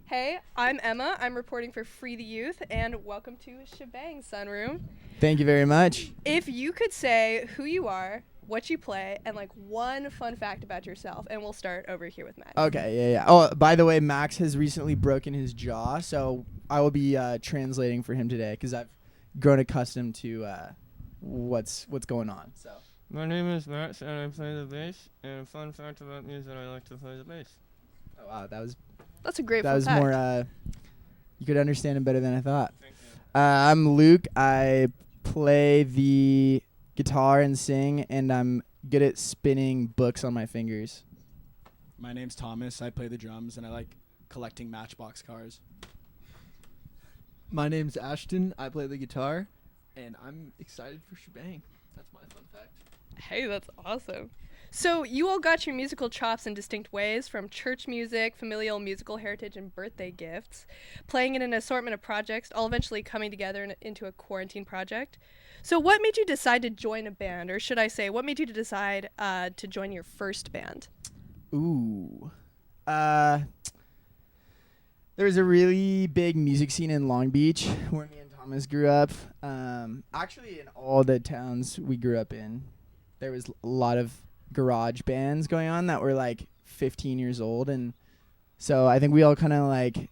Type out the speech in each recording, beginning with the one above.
Hey, I'm Emma. I'm reporting for Free the Youth, and welcome to Shabang Sunroom. Thank you very much. If you could say who you are, what you play, and like one fun fact about yourself, and we'll start over here with Max. Okay, yeah. Oh, by the way, Max has recently broken his jaw, so I will be translating for him today because I've grown accustomed to what's going on. So My name is Max and I play the bass, and a fun fact about me is that I like to play the bass. oh, wow, That's a great that fun was fact. more. You could understand him better than I thought. Thank you. I'm Luke. I play the guitar and sing, and I'm good at spinning books on my fingers. My name's Thomas. I play the drums, and I like collecting Matchbox cars. My name's Ashton. I play the guitar, and I'm excited for Shebang. That's my fun fact. Hey, that's awesome. So you all got your musical chops in distinct ways, from church music, familial musical heritage, and birthday gifts, playing in an assortment of projects, all eventually coming together into a quarantine project. So what made you decide to join a band, or should I say, what made you decide to join your first band? Ooh. There was a really big music scene in Long Beach where me and Thomas grew up. Actually, in all the towns we grew up in, there was a lot of garage bands going on that were like 15 years old. And so I think we all kind of like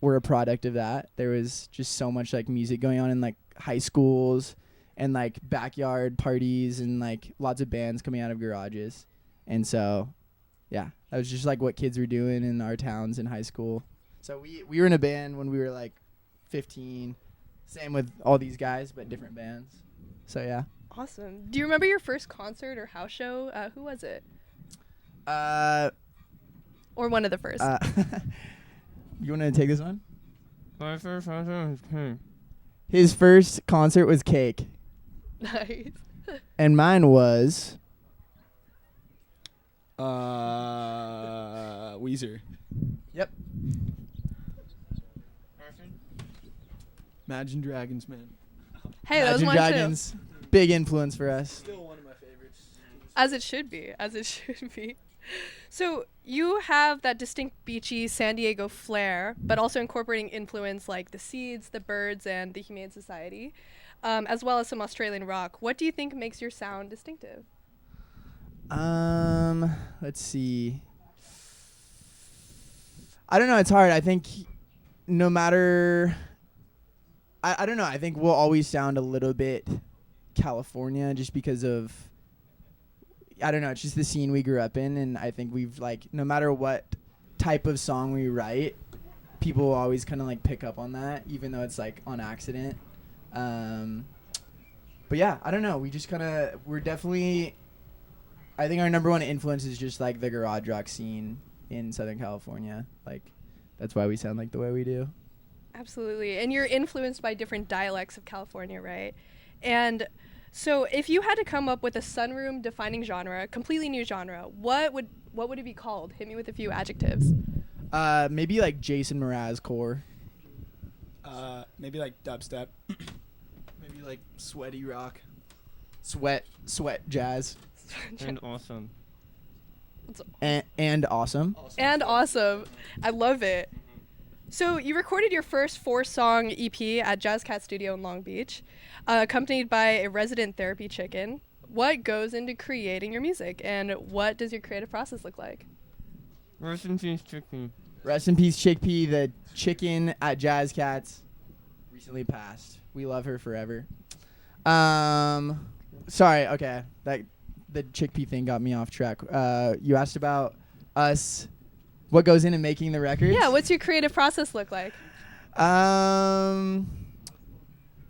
were a product of that. There was just so much like music going on in like high schools and like backyard parties and like lots of bands coming out of garages. And so yeah, that was just like what kids were doing in our towns in high school. So we were in a band when we were like 15. Same with all these guys, but different bands. So yeah. Awesome. Do you remember your first concert or house show? Who was it? Or one of the first? You want to take this one? My first concert was King. His first concert was Cake, Nice. and mine was Weezer. Yep. Imagine Dragons, man. Hey, that was Imagine mine Dragons. Big influence for us. Still one of my favorites. too. As it should be. As it should be. So you have that distinct beachy San Diego flair, but also incorporating influence like the Seeds, the Birds, and the Humane Society, as well as some Australian rock. What do you think makes your sound distinctive? Let's see. I don't know. It's hard. I think no matter. I don't know. I think we'll always sound a little bit California just because of. I don't know. It's just the scene we grew up in, and I think we've like no matter what type of song we write, people will always kind of like pick up on that, even though it's like on accident. But yeah, I don't know. We just we're definitely. I think our number one influence is just like the garage rock scene in Southern California. Like, that's why we sound like the way we do. Absolutely. And you're influenced by different dialects of California, right? And so if you had to come up with a sunroom defining genre, a completely new genre, what would it be called? Hit me with a few adjectives. Maybe like Jason Mraz core. Maybe like dubstep. Maybe like sweaty rock. Sweat jazz. And awesome. And awesome. And awesome. I love it. So you recorded your first 4-song EP at Jazz Cat Studio in Long Beach, accompanied by a resident therapy chicken. What goes into creating your music, and what does your creative process look like? Rest in peace, Chickpea. Rest in peace, Chickpea, the chicken at Jazz Cats. Recently passed. We love her forever. Sorry, okay. The Chickpea thing got me off track. You asked about us. What goes into making the records? Yeah, what's your creative process look like?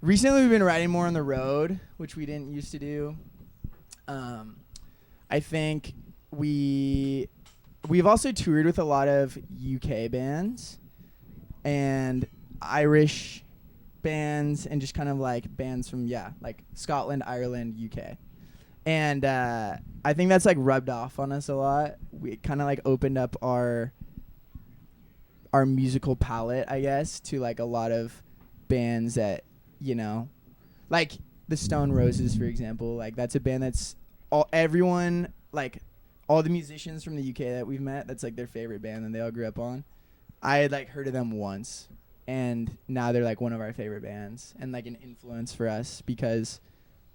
Recently we've been writing more on the road, which we didn't used to do. I think we've also toured with a lot of UK bands and Irish bands and just kind of like bands from like Scotland, Ireland, UK. And I think that's like rubbed off on us a lot. We kind of like opened up our musical palette, I guess, to like a lot of bands that, like the Stone Roses, for example. Like that's a band that's everyone, like all the musicians from the UK that we've met, that's like their favorite band and they all grew up on. I had like heard of them once, and now they're like one of our favorite bands and like an influence for us because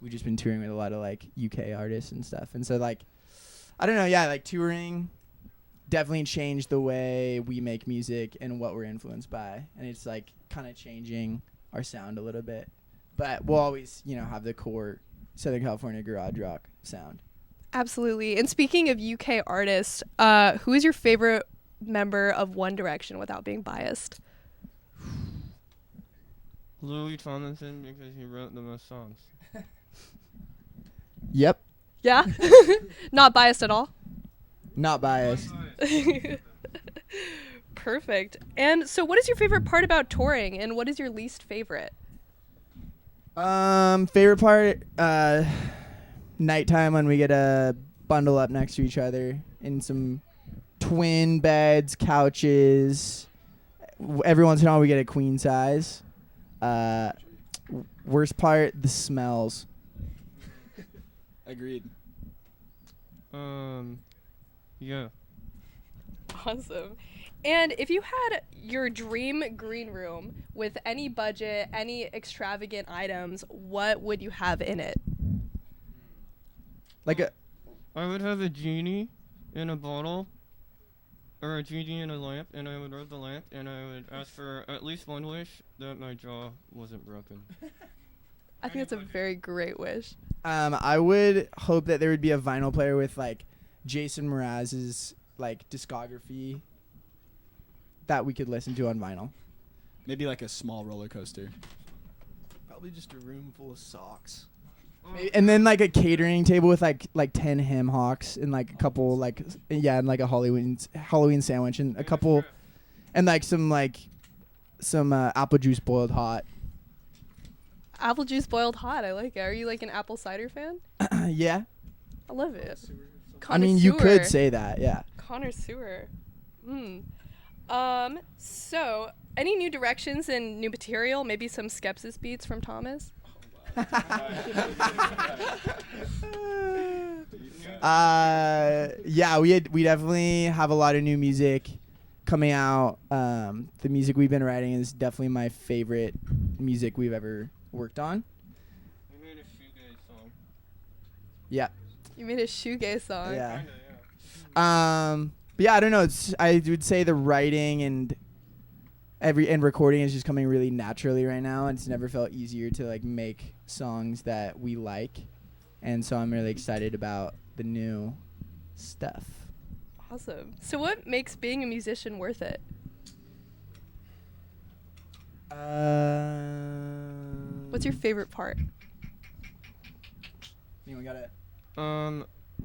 we've just been touring with a lot of like UK artists and stuff. And so like, I don't know, yeah, like touring definitely changed the way we make music and what we're influenced by, and it's like kind of changing our sound a little bit, but we'll always, you know, have the core Southern California garage rock sound. Absolutely. And speaking of UK artists, who is your favorite member of One Direction without being biased? Louis Tomlinson, because he wrote the most songs. Yep. Yeah? Not biased at all? Not biased. Perfect. And so what is your favorite part about touring, and what is your least favorite? Favorite part, nighttime when we get to bundle up next to each other in some twin beds, couches. Every once in a while we get a queen size. Worst part, the smells. Agreed. Yeah. Awesome. And if you had your dream green room with any budget, any extravagant items, what would you have in it? Like a I would have a genie in a bottle, or a genie in a lamp, and I would rub the lamp, and I would ask for at least one wish that my jaw wasn't broken. I think that's a very great wish. I would hope that there would be a vinyl player with like Jason Mraz's like discography that we could listen to on vinyl. Maybe like a small roller coaster. Probably just a room full of socks. And then like a catering table with like 10 ham hocks and like a couple like and like a Halloween sandwich and a couple and like some apple juice boiled hot. Apple juice boiled hot. I like it. Are you like an apple cider fan? Yeah. I love it. I mean, you Connoisseur. could say that, yeah. Connoisseur. So any new directions and new material? Maybe some Skepsis beats from Thomas? Yeah, we definitely have a lot of new music coming out. The music we've been writing is definitely my favorite music we've ever worked on. We made a shoegaze song. Yeah. You made a shoegaze song. Yeah. Kinda, yeah. But yeah, I don't know. I would say the writing and recording is just coming really naturally right now, and it's never felt easier to like make songs that we like, and so I'm really excited about the new stuff. Awesome. So what makes being a musician worth it? What's your favorite part? Anyone got it?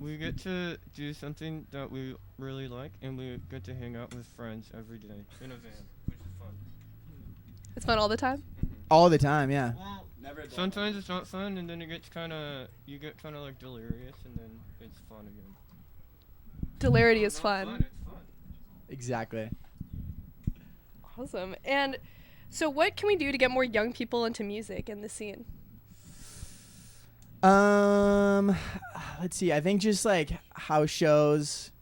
We get to do something that we really like, and we get to hang out with friends every day in a van, which is fun. It's fun all the time? All the time, yeah. Well, sometimes it's not fun, and then you get kind of like delirious, and then it's fun again. Hilarity is Not fun. It's fun. Exactly. Awesome. And so what can we do to get more young people into music and the scene? Let's see. I think just like house shows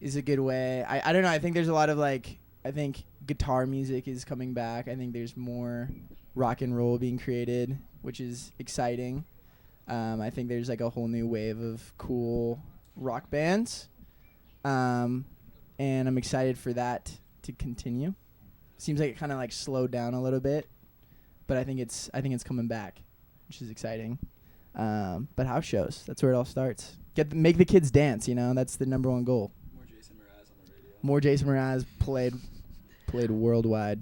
is a good way. I don't know. I think there's a lot of like, I think guitar music is coming back. I think there's more rock and roll being created, which is exciting. I think there's like a whole new wave of cool rock bands. And I'm excited for that to continue. Seems like it kind of like slowed down a little bit, but I think it's coming back, which is exciting. But house shows, that's where it all starts. Make the kids dance, you know, that's the number one goal. More Jason Mraz on the radio. More Jason Mraz played worldwide.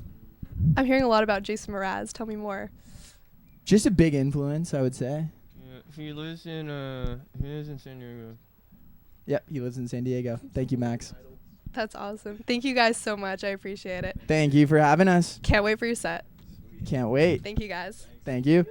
I'm hearing a lot about Jason Mraz. Tell me more. Just a big influence, I would say. Yeah, he lives in San Diego. Yep, he lives in San Diego. Thank you, Max. That's awesome. Thank you guys so much. I appreciate it. Thank you for having us. Can't wait for your set. Can't wait. Thank you guys. Thank you.